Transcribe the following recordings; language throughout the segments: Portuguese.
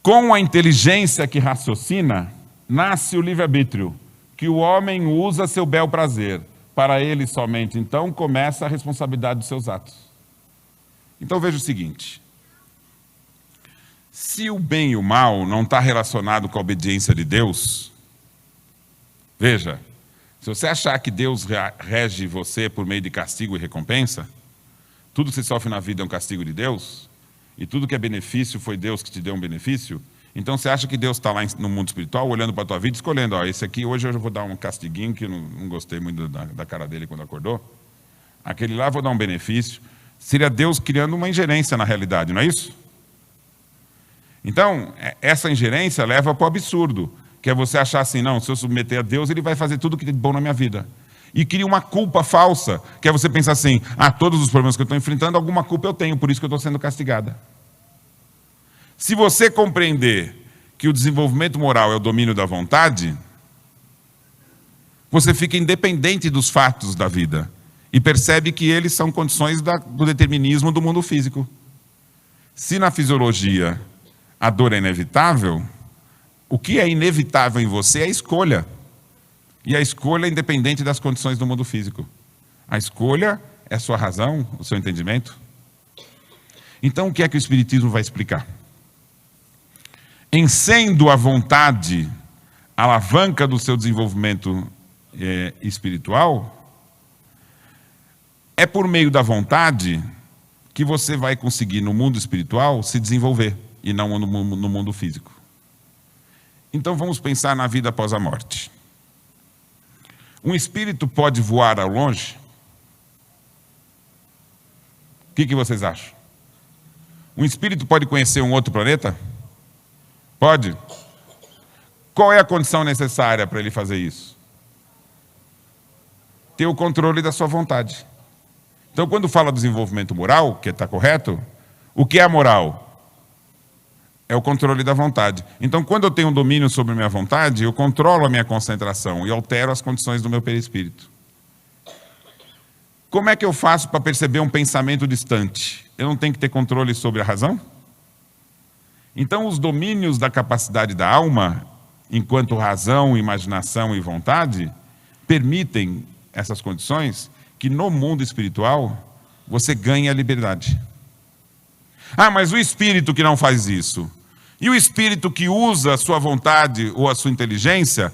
Com a inteligência que raciocina, nasce o livre-arbítrio, que o homem usa a seu bel prazer, para ele somente. Então começa a responsabilidade dos seus atos. Então veja o seguinte: se o bem e o mal não está relacionado com a obediência de Deus, veja, se você achar que Deus rege você por meio de castigo e recompensa, tudo que você sofre na vida é um castigo de Deus, e tudo que é benefício foi Deus que te deu um benefício, então você acha que Deus está lá no mundo espiritual, olhando para a tua vida, escolhendo, ó, esse aqui hoje eu vou dar um castiguinho, que eu não gostei muito da cara dele quando acordou, aquele lá eu vou dar um benefício. Seria Deus criando uma ingerência na realidade, não é isso? Então, essa ingerência leva para o absurdo, que é você achar assim, não, se eu submeter a Deus, ele vai fazer tudo o que tem de bom na minha vida. E cria uma culpa falsa, que é você pensar assim, todos os problemas que eu estou enfrentando, alguma culpa eu tenho, por isso que eu estou sendo castigada. Se você compreender que o desenvolvimento moral é o domínio da vontade, você fica independente dos fatos da vida e percebe que eles são condições do determinismo do mundo físico. Se na fisiologia a dor é inevitável, o que é inevitável em você é a escolha. E a escolha é independente das condições do mundo físico. A escolha é a sua razão, o seu entendimento. Então, o que é que o Espiritismo vai explicar? Em sendo a vontade a alavanca do seu desenvolvimento espiritual, é por meio da vontade que você vai conseguir no mundo espiritual se desenvolver, e não no mundo físico. Então vamos pensar na vida após a morte. Um espírito pode voar ao longe? O que vocês acham? Um espírito pode conhecer um outro planeta? Pode? Qual é a condição necessária para ele fazer isso? Ter o controle da sua vontade. Então, quando fala do desenvolvimento moral, que está correto, o que é a moral? É o controle da vontade. Então, quando eu tenho um domínio sobre a minha vontade, eu controlo a minha concentração e altero as condições do meu perispírito. Como é que eu faço para perceber um pensamento distante? Eu não tenho que ter controle sobre a razão? Então, os domínios da capacidade da alma, enquanto razão, imaginação e vontade, permitem essas condições que no mundo espiritual você ganha a liberdade. Mas o espírito que não faz isso? E o espírito que usa a sua vontade ou a sua inteligência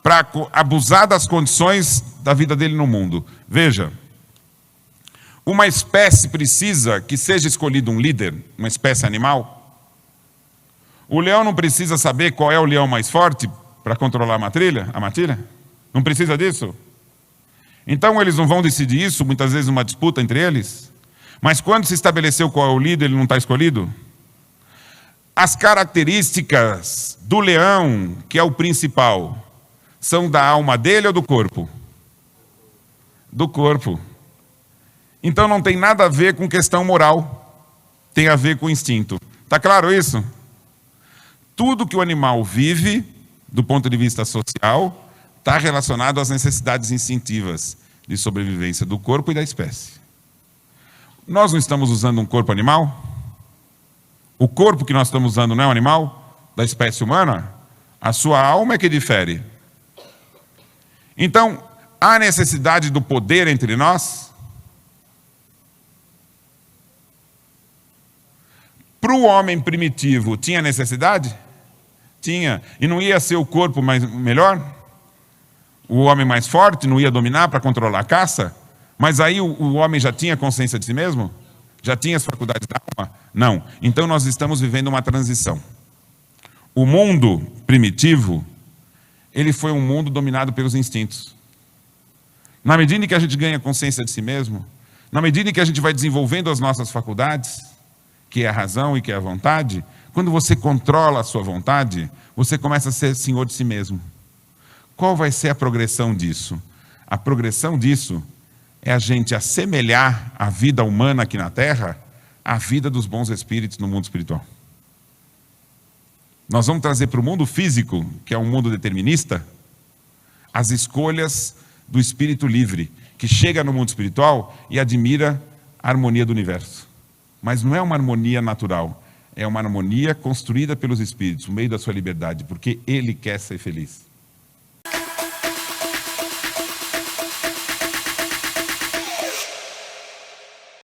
para abusar das condições da vida dele no mundo? Veja, uma espécie precisa que seja escolhido um líder, uma espécie animal. O leão não precisa saber qual é o leão mais forte para controlar a matilha? Não precisa disso? Então eles não vão decidir isso, muitas vezes numa disputa entre eles? Mas quando se estabeleceu qual é o líder, ele não está escolhido? As características do leão, que é o principal, são da alma dele ou do corpo? Do corpo. Então não tem nada a ver com questão moral, tem a ver com instinto. Está claro isso? Tudo que o animal vive, do ponto de vista social, está relacionado às necessidades instintivas de sobrevivência do corpo e da espécie. Nós não estamos usando um corpo animal? O corpo que nós estamos usando não é um animal da espécie humana? A sua alma é que difere. Então, há necessidade do poder entre nós? Para o homem primitivo, tinha necessidade? Tinha. E não ia ser o corpo melhor? O homem mais forte não ia dominar para controlar a caça? Mas aí o homem já tinha consciência de si mesmo? Já tinha as faculdades da alma? Não. Então nós estamos vivendo uma transição. O mundo primitivo, ele foi um mundo dominado pelos instintos. Na medida em que a gente ganha consciência de si mesmo, na medida em que a gente vai desenvolvendo as nossas faculdades, que é a razão e que é a vontade, quando você controla a sua vontade, você começa a ser senhor de si mesmo. Qual vai ser a progressão disso? A progressão disso é a gente assemelhar a vida humana aqui na Terra à vida dos bons espíritos no mundo espiritual. Nós vamos trazer para o mundo físico, que é um mundo determinista, as escolhas do espírito livre, que chega no mundo espiritual e admira a harmonia do universo. Mas não é uma harmonia natural, é uma harmonia construída pelos espíritos, no meio da sua liberdade, porque ele quer ser feliz.